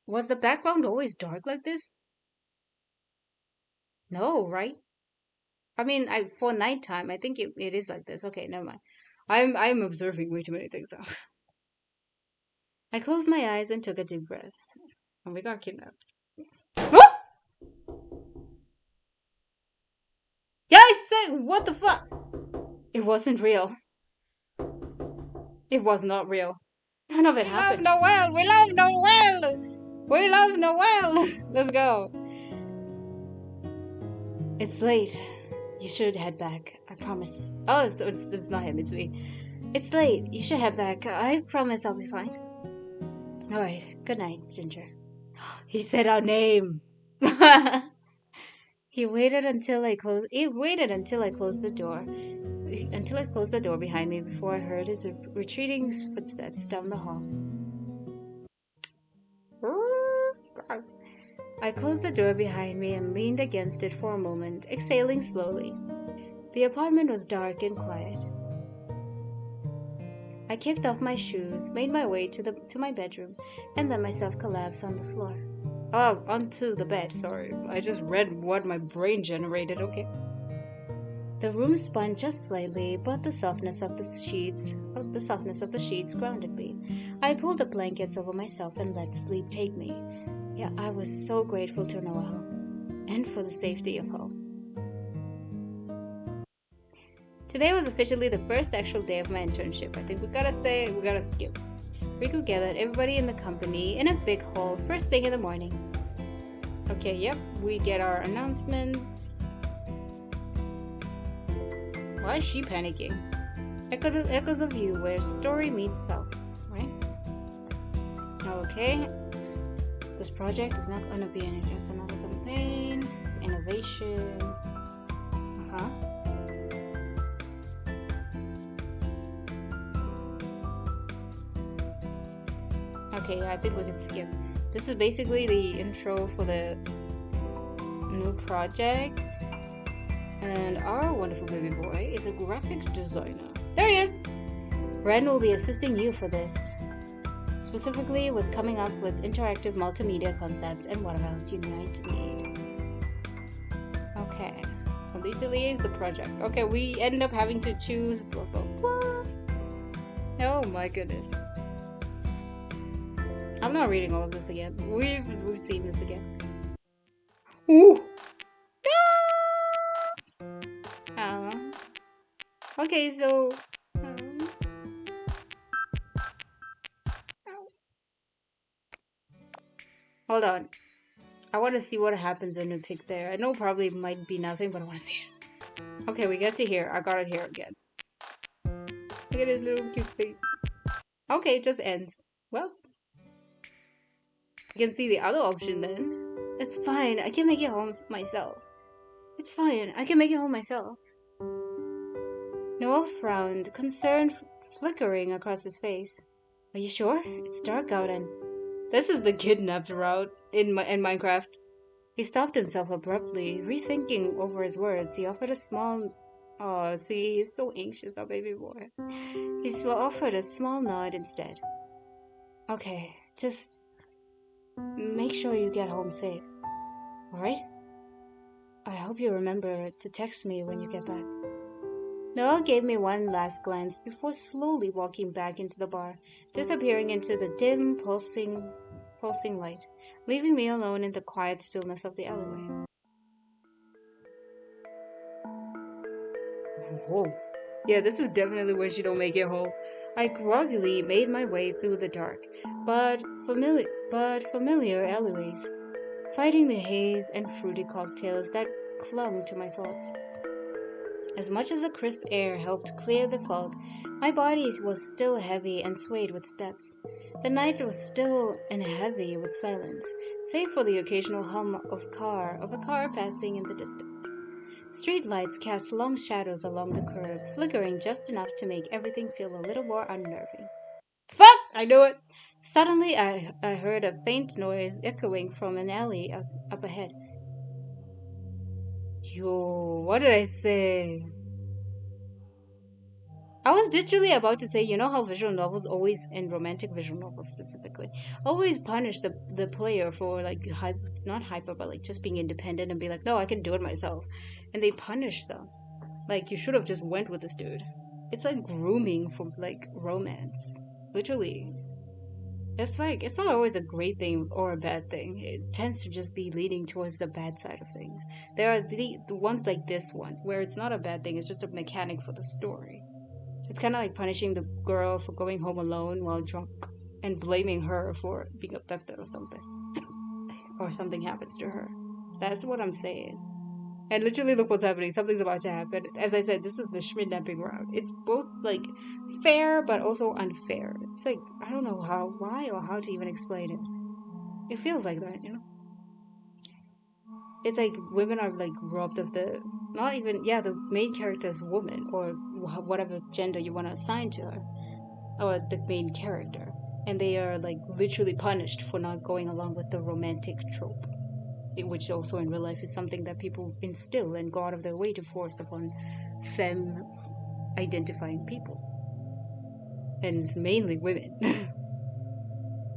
Was the background always dark like this? No, right? I mean, for nighttime, I think it is like this. Okay, never mind. I'm observing way too many things now. I closed my eyes and took a deep breath. And we got kidnapped. What? Yeah, I said, what the fuck? It wasn't real. It was not real. None of it happened. Noel. We love Noel. We love Noel. Let's go. It's late. You should head back. I promise. Oh, it's not him. It's me. It's late. You should head back. I promise I'll be fine. All right. Good night, Ginger. He said our name. He waited until I closed. He waited until I closed the door. Until I closed the door behind me before I heard his retreating footsteps down the hall. I closed the door behind me and leaned against it for a moment, exhaling slowly. The apartment was dark and quiet. I kicked off my shoes, made my way to my bedroom, and let myself collapse on the floor. Oh, onto the bed, sorry. I just read what my brain generated, okay. The room spun just slightly, but the softness of the sheets grounded me. I pulled the blankets over myself and let sleep take me. Yeah, I was so grateful to Noel, and for the safety of home. Today was officially the first actual day of my internship. I think we gotta skip. Riku gathered everybody in the company in a big hall first thing in the morning. Okay, yep, we get our announcements. Why is she panicking? Echoes of You, where story meets self, right? Okay. This project is not gonna be just another campaign. It's innovation. Okay, yeah, I think we can skip. This is basically the intro for the new project. And our wonderful baby boy is a graphics designer. There he is! Ren will be assisting you for this. Specifically with coming up with interactive multimedia concepts and whatever else you might need. Okay. Complete delays the project. Okay, we end up having to choose blah blah blah. Oh my goodness. I'm not reading all of this again. We've seen this again. Ooh! Okay, so hold on. I want to see what happens when we pick there. I know probably it might be nothing, but I want to see it. Okay, we get to here. I got it here again. Look at his little cute face. Okay, it just ends. Well, you can see the other option then. It's fine. I can make it home myself. It's fine. I can make it home myself. Noel frowned, concern flickering across his face. Are you sure? It's dark out and... This is the kidnapped route in Minecraft. He stopped himself abruptly, rethinking over his words. He offered a small... Oh, see, he's so anxious, our baby boy. He offered a small nod instead. Okay, just make sure you get home safe. Alright? I hope you remember to text me when you get back. Noel gave me one last glance before slowly walking back into the bar, disappearing into the dim, pulsing light, leaving me alone in the quiet stillness of the alleyway. Whoa. Yeah, this is definitely where she don't make it home. I groggily made my way through the dark, but familiar alleyways, fighting the haze and fruity cocktails that clung to my thoughts. As much as the crisp air helped clear the fog, my body was still heavy and swayed with steps. The night was still and heavy with silence, save for the occasional hum of a car passing in the distance. Street lights cast long shadows along the curb, flickering just enough to make everything feel a little more unnerving. Fuck! I knew it! Suddenly, I heard a faint noise echoing from an alley up ahead. Yo, what did I say? I was literally about to say, you know how visual novels always, in romantic visual novels specifically, always punish the player for like not hyper, but like just being independent and be like, no, I can do it myself, and they punish them. Like you should have just went with this dude. It's like grooming for like romance, literally. It's like it's not always a great thing or a bad thing. It tends to just be leaning towards the bad side of things. There are the ones like this one where it's not a bad thing. It's just a mechanic for the story. It's kind of like punishing the girl for going home alone while drunk and blaming her for being abducted or something. Or something happens to her. That's what I'm saying. And literally, look what's happening. Something's about to happen. As I said, this is the Schmidnapping round. It's both like fair but also unfair. It's like I don't know why, or how to even explain it. It feels like that, you know. It's like women are like robbed of the not even the main character is woman or whatever gender you want to assign to her, or the main character, and they are like literally punished for not going along with the romantic trope, which also in real life is something that people instill and go out of their way to force upon femme identifying people, and it's mainly women.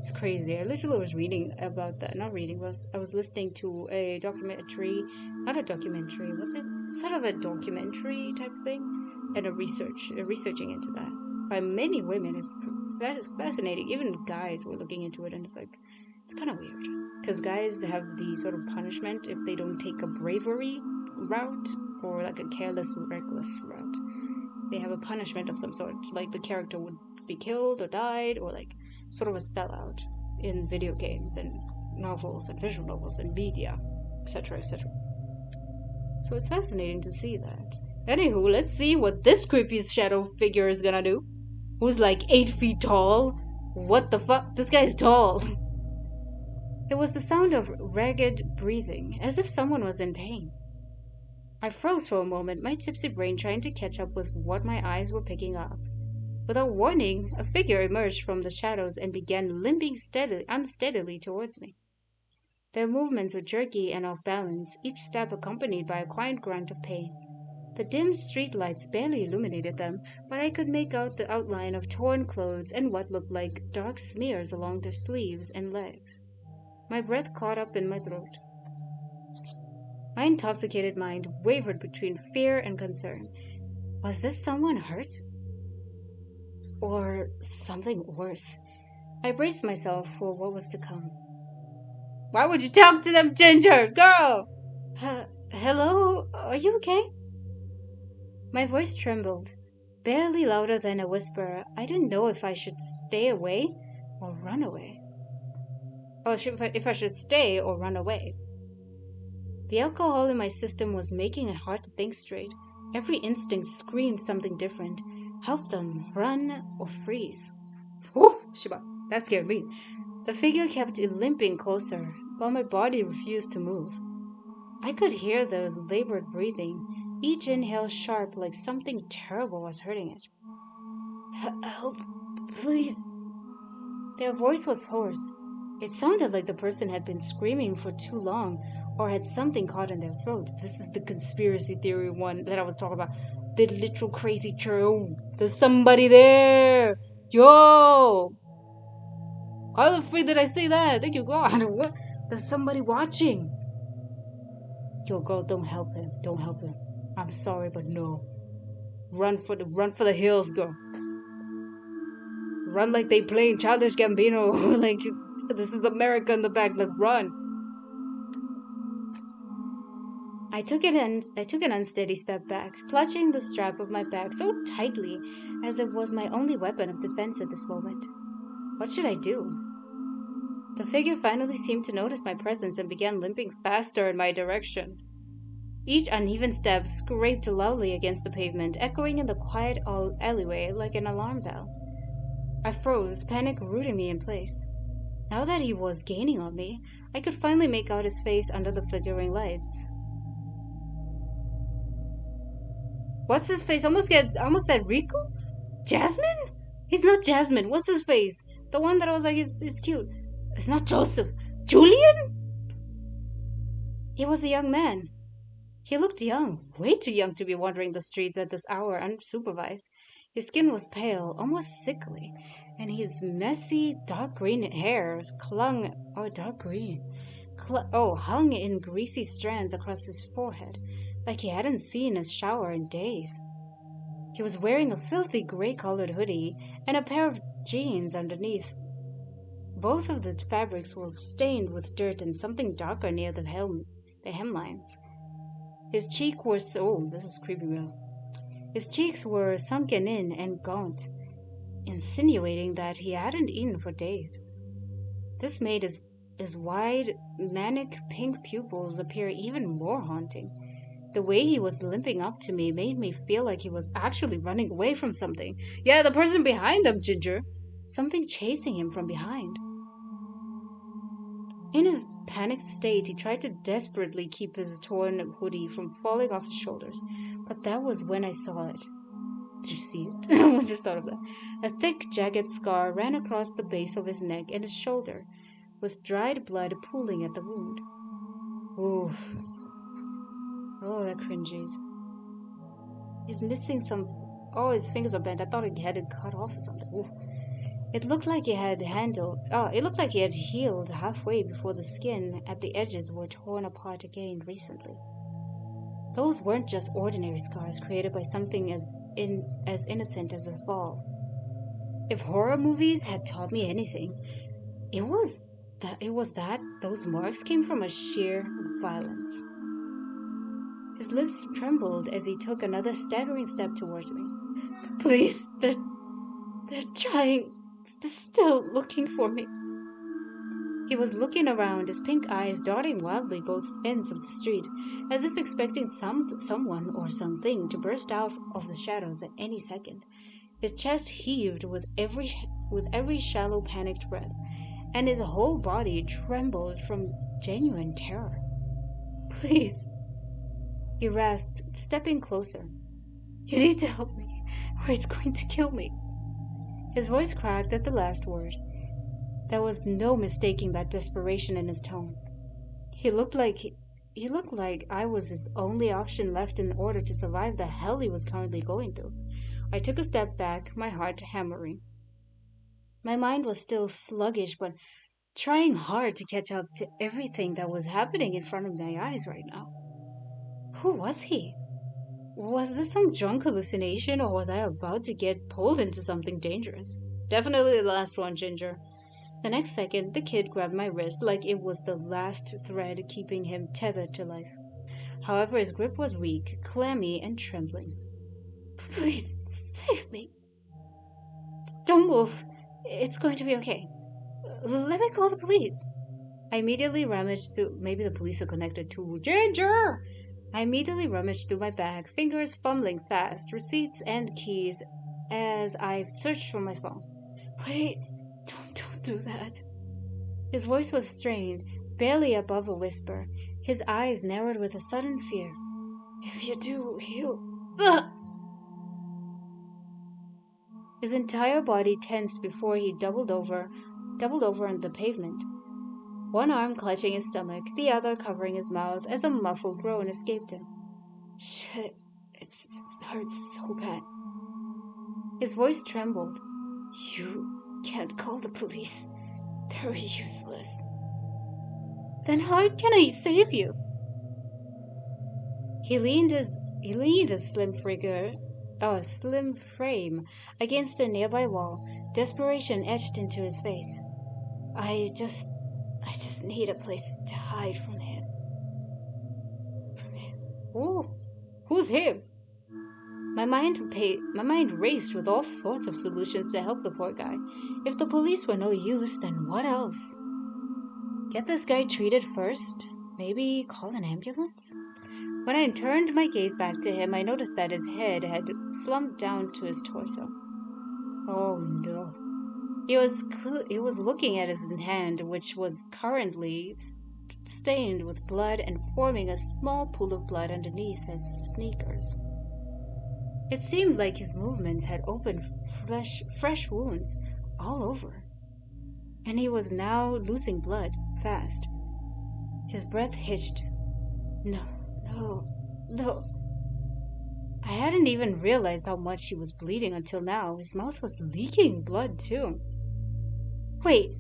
It's crazy. I literally was reading about that. Not reading, I was listening to a documentary. Not a documentary, was it? Sort of a documentary type thing, and researching into that by many women. It's fascinating. Even guys were looking into it, and it's like it's kind of weird because guys have the sort of punishment if they don't take a bravery route or like a careless, reckless route. They have a punishment of some sort, like the character would be killed or died, or like sort of a sellout in video games and novels and visual novels and media, etc., etc. So it's fascinating to see that. Anywho, let's see what this creepy shadow figure is gonna do. Who's like 8 feet tall? What the fuck? This guy's tall. It was the sound of ragged breathing, as if someone was in pain. I froze for a moment, my tipsy brain trying to catch up with what my eyes were picking up. Without warning, a figure emerged from the shadows and began limping unsteadily towards me. Their movements were jerky and off balance, each step accompanied by a quiet grunt of pain. The dim streetlights barely illuminated them, but I could make out the outline of torn clothes and what looked like dark smears along their sleeves and legs. My breath caught up in my throat. My intoxicated mind wavered between fear and concern. Was this someone hurt? Or something worse? I braced myself for what was to come. Why would you talk to them, Ginger? Girl! Hello? Are you okay? My voice trembled, barely louder than a whisper. I didn't know if I should stay away or run away. Or if I should stay or run away. The alcohol in my system was making it hard to think straight. Every instinct screamed something different. Help them, run, or freeze. Oh, Shiba, that scared me. The figure kept limping closer, while my body refused to move. I could hear their labored breathing, each inhale sharp like something terrible was hurting it. Help, please. Their voice was hoarse. It sounded like the person had been screaming for too long, or had something caught in their throat. This is the conspiracy theory one that I was talking about. The literal crazy true. There's somebody there. Yo. How the freak did I say that? Thank you, God. What? There's somebody watching. Yo, girl, don't help him. Don't help him. I'm sorry, but no. Run for the hills, girl. Run like they playing Childish Gambino. Like this is America in the back. Like run. I took an unsteady step back, clutching the strap of my bag so tightly as it was my only weapon of defense at this moment. What should I do? The figure finally seemed to notice my presence and began limping faster in my direction. Each uneven step scraped loudly against the pavement, echoing in the quiet alleyway like an alarm bell. I froze, panic rooting me in place. Now that he was gaining on me, I could finally make out his face under the flickering lights. What's his face? Almost said Riku? Jasmine? He's not Jasmine. What's his face? The one that I was like, is cute. It's not Joseph. Julian? He was a young man. He looked young. Way too young to be wandering the streets at this hour unsupervised. His skin was pale, almost sickly, and his messy dark green hair hung in greasy strands across his forehead, like he hadn't seen a shower in days. He was wearing a filthy gray-colored hoodie and a pair of jeans underneath. Both of the fabrics were stained with dirt and something darker near the hemlines. His cheek was this is creepy real. His cheeks were sunken in and gaunt, insinuating that he hadn't eaten for days. This made his wide, manic pink pupils appear even more haunting. The way he was limping up to me made me feel like he was actually running away from something. Yeah, the person behind them, Ginger. Something chasing him from behind. In his panicked state, he tried to desperately keep his torn hoodie from falling off his shoulders, but that was when I saw it. Did you see it? I just thought of that. A thick, jagged scar ran across the base of his neck and his shoulder, with dried blood pooling at the wound. Oof. Oh, that cringes. He's missing some... Oh, his fingers are bent. I thought he had it cut off or something. Oof. It looked like he had healed halfway before the skin at the edges were torn apart again recently. Those weren't just ordinary scars created by something as innocent as a fall. If horror movies had taught me anything, it was that those marks came from a sheer violence. His lips trembled as he took another staggering step towards me. Please, they're still looking for me. He was looking around, his pink eyes darting wildly both ends of the street, as if expecting someone or something to burst out of the shadows at any second. His chest heaved with every shallow, panicked breath, and his whole body trembled from genuine terror. Please, he rasped, stepping closer. You need to help me, or it's going to kill me. His voice cracked at the last word. There was no mistaking that desperation in his tone. He looked like I was his only option left in order to survive the hell he was currently going through. I took a step back, my heart hammering. My mind was still sluggish, but trying hard to catch up to everything that was happening in front of my eyes right now. Who was he? Was this some drunk hallucination, or was I about to get pulled into something dangerous? Definitely the last one, Ginger. The next second, the kid grabbed my wrist like it was the last thread keeping him tethered to life. However, his grip was weak, clammy, and trembling. Please, save me. Don't move. It's going to be okay. Let me call the police. I immediately rummaged through... Maybe the police are connected to Ginger! I immediately rummaged through my bag, fingers fumbling fast, receipts and keys, as I searched for my phone. Wait, don't do that. His voice was strained, barely above a whisper. His eyes narrowed with a sudden fear. If you do, he'll... Ugh! His entire body tensed before he doubled over on the pavement. One arm clutching his stomach, the other covering his mouth as a muffled groan escaped him. Shit, it hurts so bad. His voice trembled. You can't call the police. They're useless. Then how can I save you? He leaned a slim frame against a nearby wall, desperation etched into his face. I just need a place to hide from him. Ooh, who's him? My mind raced with all sorts of solutions to help the poor guy. If the police were no use, then what else? Get this guy treated first? Maybe call an ambulance? When I turned my gaze back to him, I noticed that his head had slumped down to his torso. Oh no. He was looking at his hand, which was currently stained with blood and forming a small pool of blood underneath his sneakers. It seemed like his movements had opened fresh wounds all over, and he was now losing blood fast. His breath hitched. No. I hadn't even realized how much he was bleeding until now. His mouth was leaking blood, too. Wait,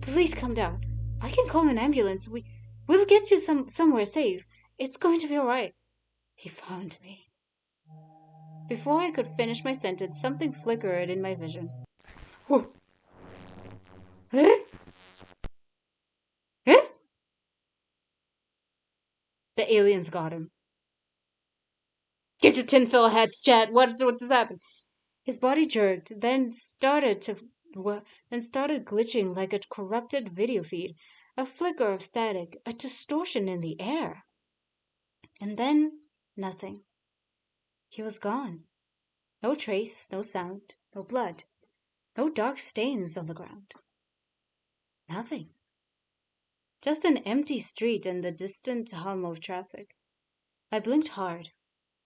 please calm down. I can call an ambulance. We'll get you somewhere safe. It's going to be all right. He found me. Before I could finish my sentence, something flickered in my vision. Whoa. Eh? Eh? The aliens got him. Get your tinfoil hats, Chad. What just happened? His body jerked, then started glitching like a corrupted video feed. A flicker of static, a distortion in the air. And then nothing. He was gone. No trace, no sound, no blood, no dark stains on the ground. Nothing. Just an empty street and the distant hum of traffic. I blinked hard.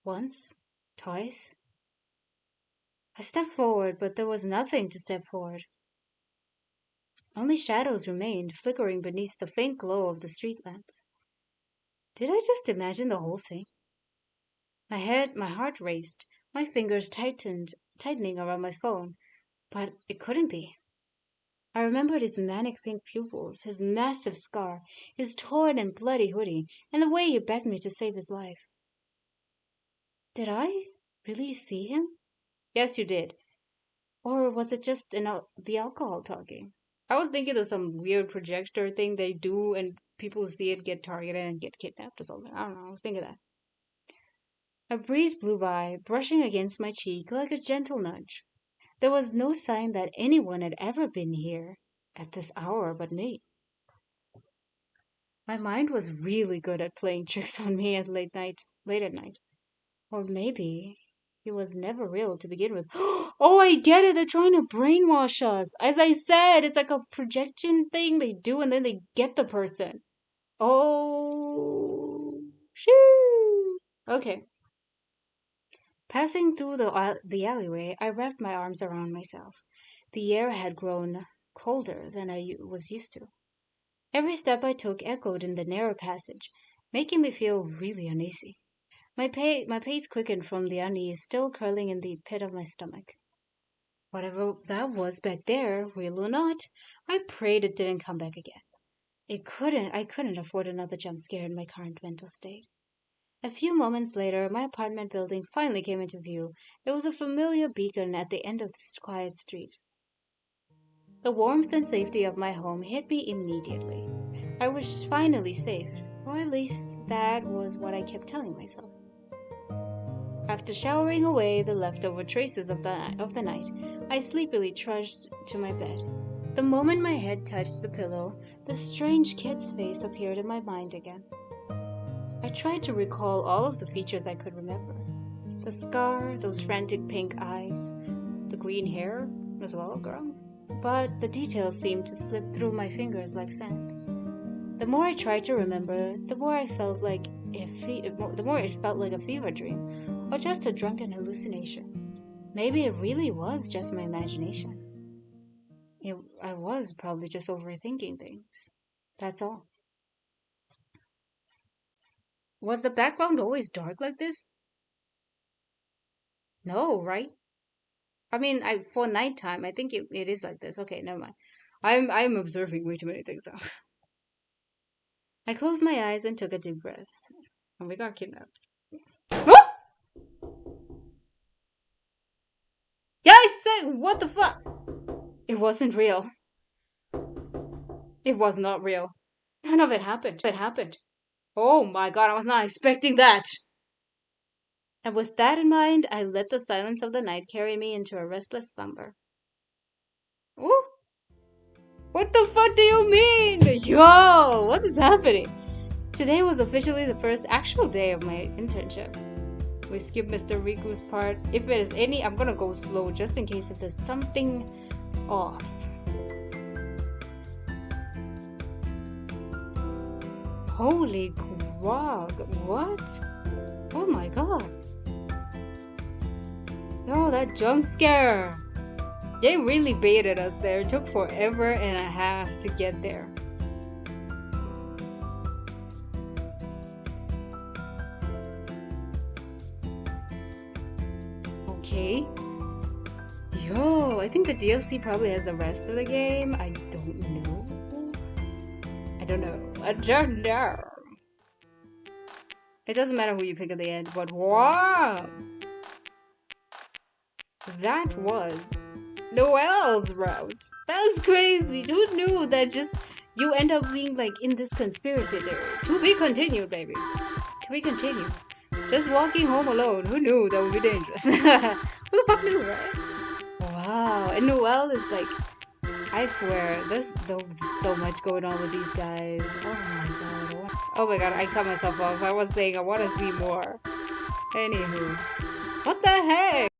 Once, twice. I stepped forward, but there was nothing to step forward. Only shadows remained, flickering beneath the faint glow of the street lamps. Did I just imagine the whole thing? My heart raced, my fingers tightening around my phone, but it couldn't be. I remembered his manic pink pupils, his massive scar, his torn and bloody hoodie, and the way he begged me to save his life. Did I really see him? Yes, you did. Or was it just the alcohol talking? I was thinking of some weird projector thing they do and people see it, get targeted, and get kidnapped or something. I don't know. I was thinking that. A breeze blew by, brushing against my cheek like a gentle nudge. There was no sign that anyone had ever been here at this hour but me. My mind was really good at playing tricks on me at late at night. Or maybe he was never real to begin with. Oh, I get it. They're trying to brainwash us. As I said, it's like a projection thing they do and then they get the person. Oh, shoo. Okay. Passing through the alleyway, I wrapped my arms around myself. The air had grown colder than I was used to. Every step I took echoed in the narrow passage, making me feel really uneasy. My pace quickened from the unease still curling in the pit of my stomach. Whatever that was back there, real or not, I prayed it didn't come back again. I couldn't afford another jump scare in my current mental state. A few moments later, my apartment building finally came into view. It was a familiar beacon at the end of this quiet street. The warmth and safety of my home hit me immediately. I was finally safe, or at least that was what I kept telling myself. After showering away the leftover traces of the night, I sleepily trudged to my bed. The moment my head touched the pillow, the strange kid's face appeared in my mind again. I tried to recall all of the features I could remember. The scar, those frantic pink eyes, the green hair as well, girl. But the details seemed to slip through my fingers like sand. The more I tried to remember, the more it felt like a fever dream, or just a drunken hallucination. Maybe it really was just my imagination. I was probably just overthinking things. That's all. Was the background always dark like this? No, right? I mean, for nighttime, I think it is like this. Okay, never mind. I'm observing way too many things now. I closed my eyes and took a deep breath. And we got kidnapped. Ah! Yeah, I said, what the fuck? It wasn't real. It was not real. None of it happened. It happened. Oh my god, I was not expecting that. And with that in mind, I let the silence of the night carry me into a restless slumber. Ooh. What the fuck do you mean? Yo, what is happening? Today was officially the first actual day of my internship. We skipped Mr. Riku's part. If it is any, I'm gonna go slow just in case if there's something off. Holy grog, what? Oh my god. Yo, that jump scare. They really baited us there. It took forever and a half to get there. Okay. Yo, I think the DLC probably has the rest of the game. I don't know. I don't know. It doesn't matter who you pick at the end, but wow! That was Noelle's route. That's crazy. Who knew that just you end up being like in this conspiracy theory? To be continued, babies. To be continued. Just walking home alone. Who knew that would be dangerous? Who the fuck knew, right? Wow. And Noelle is like, I swear, there's so much going on with these guys. Oh my god, I cut myself off. I was saying I want to see more. Anywho. What the heck?